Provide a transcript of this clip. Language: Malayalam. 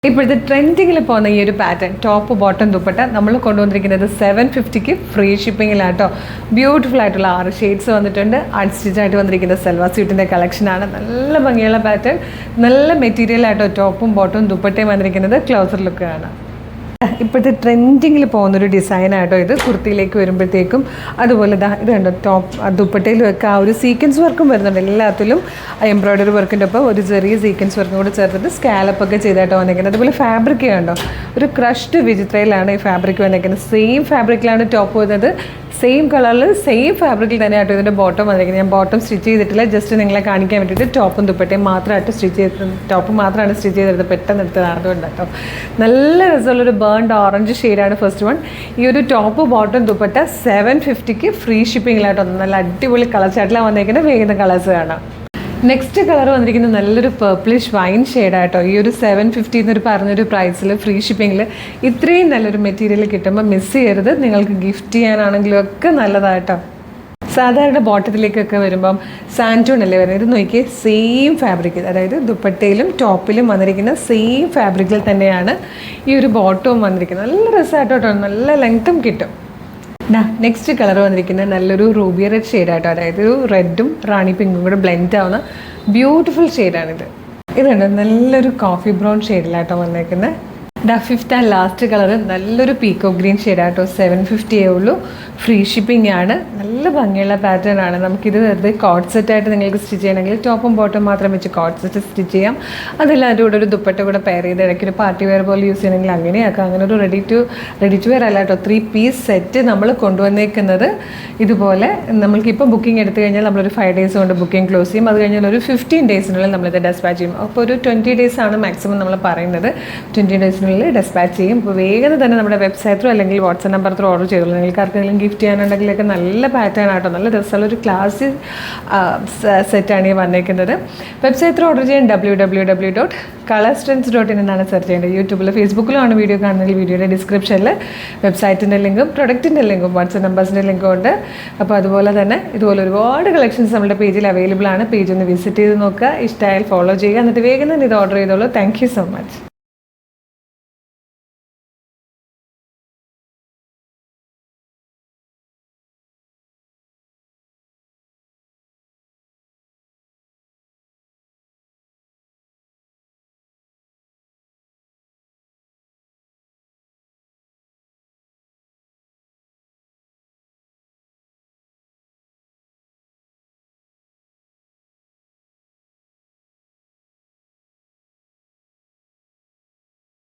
ഇപ്പോഴത്തെ ട്രെൻഡിങ്ങിൽ പോകുന്ന ഈ ഒരു പാറ്റേൺ ടോപ്പ് ബോട്ടം ദുപ്പട്ട നമ്മൾ കൊണ്ടുവന്നിരിക്കുന്നത് 750 ഫ്രീ ഷിപ്പിങ്ങിലാട്ടോ. ബ്യൂട്ടിഫുൾ ആയിട്ടുള്ള 6 ഷെയ്ഡ്സ് വന്നിട്ടുണ്ട്. അൺസ്റ്റിച്ച് ആയിട്ട് വന്നിരിക്കുന്ന സൽവാർ സ്യൂട്ടിൻ്റെ കളക്ഷനാണ്. നല്ല ഭംഗിയുള്ള പാറ്റേൺ, നല്ല മെറ്റീരിയൽ ആട്ടോ ടോപ്പും ബോട്ടവും ദുപ്പട്ടയും വന്നിരിക്കുന്നത്. ക്ലോസർ ലുക്ക് കാണാം. ഇപ്പോഴത്തെ ട്രെൻഡിങ്ങിൽ പോകുന്നൊരു ഡിസൈനായിട്ടോ ഇത്. കുർത്തിയിലേക്ക് വരുമ്പോഴത്തേക്കും അതുപോലെ ഇത് കണ്ടോ ടോപ്പ് ദുപ്പട്ടയിലും ഒക്കെ ആ ഒരു സീക്വൻസ് വർക്കും വരുന്നുണ്ട്. എല്ലാത്തിലും എംബ്രോയ്ഡറി വർക്കിൻ്റെ ഒപ്പം ഒരു ചെറിയ സീക്വൻസ് വർക്കും കൂടെ ചേർത്തിട്ട് സ്കാലപ്പൊക്കെ ചെയ്തായിട്ടോ വന്നിരിക്കുന്നത്. അതുപോലെ ഫാബ്രിക് കണ്ടോ, ഒരു ക്രഷ്ഡ് വിചിത്രയിലാണ് ഈ ഫാബ്രിക് വന്നിരിക്കുന്നത്. സെയിം ഫാബ്രിക്കിലാണ് ടോപ്പ് വരുന്നത്. സെയിം കളറിൽ സെയിം ഫാബ്രിക്കിൽ തന്നെയാട്ടോ ഇതിൻ്റെ ബോട്ടം വന്നിരിക്കുന്നത്. ഞാൻ ബോട്ടം സ്റ്റിച്ച് ചെയ്തിട്ടില്ല, ജസ്റ്റ് നിങ്ങളെ കാണിക്കാൻ വേണ്ടിയിട്ട് ടോപ്പും ദുപ്പട്ടയും മാത്രമായിട്ട് സ്റ്റിച്ച് ചെയ്ത് ടോപ്പ് മാത്രമാണ് സ്റ്റിച്ച് ചെയ്തെടുത്ത് പെട്ടെന്ന് എടുത്തതാണ്. അതുകൊണ്ട് കേട്ടോ നല്ല രസമുള്ളൊരു ബേൺഡ് ഓറഞ്ച് ഷെയ്ഡാണ് ഫസ്റ്റ് വൺ. ഈ ഒരു ടോപ്പ് ബോട്ടം ദുപ്പട്ട 750 ഫ്രീ ഷിപ്പിങ്ങിലായിട്ടോ. നല്ല അടിപൊളി കളർ ചാട്ടിലാണ് വന്നിരിക്കുന്നത്. വേഗം കളേഴ്സ് കാണാം. നെക്സ്റ്റ് കളർ വന്നിരിക്കുന്നത് നല്ലൊരു പേർപ്പിളിഷ് വൈൻ ഷെയ്ഡായിട്ടോ. ഈ ഒരു 750 എന്നൊരു പറഞ്ഞൊരു പ്രൈസിൽ ഫ്രീ ഷിപ്പിങ്ങിൽ ഇത്രയും നല്ലൊരു മെറ്റീരിയൽ കിട്ടുമ്പോൾ മിസ് ചെയ്യരുത്. നിങ്ങൾക്ക് ഗിഫ്റ്റ് ചെയ്യാനാണെങ്കിലും ഒക്കെ നല്ലതായിട്ടോ. സാധാരണ ബോട്ടത്തിലേക്കൊക്കെ വരുമ്പം സാൻറ്റൂൺ അല്ലേ വരുന്നത്. ഇത് നോക്കിയേ, സെയിം ഫാബ്രിക്, അതായത് ദുപ്പട്ടയിലും ടോപ്പിലും വന്നിരിക്കുന്ന സെയിം ഫാബ്രിക്കിൽ തന്നെയാണ് ഈ ഒരു ബോട്ടവും വന്നിരിക്കുന്നത്. നല്ല രസമായിട്ടോ, നല്ല ലെങ്ത്തും കിട്ടും. നെക്സ്റ്റ് കളർ വന്നിരിക്കുന്നത് നല്ലൊരു റൂബി റെഡ് ഷെയ്ഡായിട്ടോ. അതായത് ഒരു റെഡും റാണി പിങ്കും കൂടെ ബ്ലെൻഡ് ആവുന്ന ബ്യൂട്ടിഫുൾ ഷെയ്ഡാണിത്. ഇതുണ്ട് നല്ലൊരു കോഫി ബ്രൗൺ ഷെയ്ഡിലായിട്ടോ വന്നേക്കുന്നത്. ഫിഫ്ത്ത് ആൻഡ് ലാസ്റ്റ് കളർ നല്ലൊരു പീക്കോ ഗ്രീൻ ഷെയ്ഡായിട്ടോ. 750 ഉള്ളൂ. ഫ്രീ ഷിപ്പിംഗ് ആണ്. നല്ല ഭംഗിയുള്ള പാറ്റേൺ ആണ്. നമുക്കിത് വെറുതെ കോട്ട് സെറ്റായിട്ട് നിങ്ങൾക്ക് സ്റ്റിച്ച് ചെയ്യണമെങ്കിൽ ടോപ്പും ബോട്ടം മാത്രം വെച്ച് കോട്ട് സെറ്റ് സ്റ്റിച്ച് ചെയ്യാം. അതല്ല അതിൻ്റെ കൂടെ ഒരു ദുപ്പട്ട കൂടെ പെയർ ചെയ്ത് ഇടയ്ക്കൊരു പാർട്ടി വെയർ പോലെ യൂസ് ചെയ്യണമെങ്കിൽ അങ്ങനെയാക്കാം. അങ്ങനെ ഒരു റെഡി ടു വെയർ അല്ല കേട്ടോ. 3 പീസ് സെറ്റ് നമ്മൾ കൊണ്ടുവന്നേക്കുന്നത്. ഇതുപോലെ നമ്മൾക്കിപ്പോൾ ബുക്കിംഗ് എടുത്തു കഴിഞ്ഞാൽ നമ്മളൊരു 5 ഡേയ്സ് കൊണ്ട് ബുക്കിംഗ് ക്ലോസ് ചെയ്യും. അത് കഴിഞ്ഞാൽ ഒരു 15 ഡേയ്സിനുള്ളിൽ നമ്മളിത് ഡെസ്പാച്ച് ചെയ്യും. അപ്പോൾ ഒരു 20 ഡേയ്സ് ആണ് മാക്സിമം നമ്മൾ പറയുന്നത്. 20 ഡേയ്സിനുള്ളിൽ ഡെസ്പാച്ച് ചെയ്യും. ഇപ്പോൾ വേഗം തന്നെ നമ്മുടെ വെബ്സൈറ്റിലോ അല്ലെങ്കിൽ വാട്സ്ആപ്പ് നമ്പർ ത്രൂ ഓർഡർ ചെയ്തോളൂ. നിങ്ങൾക്ക് ആർക്കെങ്കിലും ഗിഫ്റ്റ് ചെയ്യാനുണ്ടെങ്കിലൊക്കെ നല്ല പാറ്റേൺ ആട്ടോ. നല്ല രസമുള്ള ഒരു ക്ലാസ് സെറ്റാണ് ഈ വന്നേക്കുന്നത്. വെബ്സൈറ്റ് ത്രൂ ഓർഡർ ചെയ്യാൻ www.colorstrends.in എന്നാണ് സെർച്ച് ചെയ്യേണ്ടത്. യൂട്യൂബിൽ ഫേസ്ബുക്കിലുമാണ് വീഡിയോ കാണുന്നതെങ്കിൽ വീഡിയോയുടെ ഡിസ്ക്രിപ്ഷനിൽ വെബ്സൈറ്റിൻ്റെ ലിങ്കും പ്രൊഡക്റ്റിൻ്റെ ലിങ്കും വാട്സ്ആപ്പ് നമ്പേഴ്സിൻ്റെ ലിങ്കും ഉണ്ട്. അപ്പോൾ അതുപോലെ തന്നെ ഇതുപോലെ ഒരുപാട് കളക്ഷൻസ് നമ്മുടെ പേജിൽ അവൈലബിൾ ആണ്. പേജ് ഒന്ന് വിസിറ്റ് ചെയ്ത് നോക്കുക. ഇഷ്ടമായാൽ ഫോളോ ചെയ്യുക. എന്നിട്ട് വേഗം തന്നെ ഇത് ഓർഡർ ചെയ്തോളൂ. Thank you so much.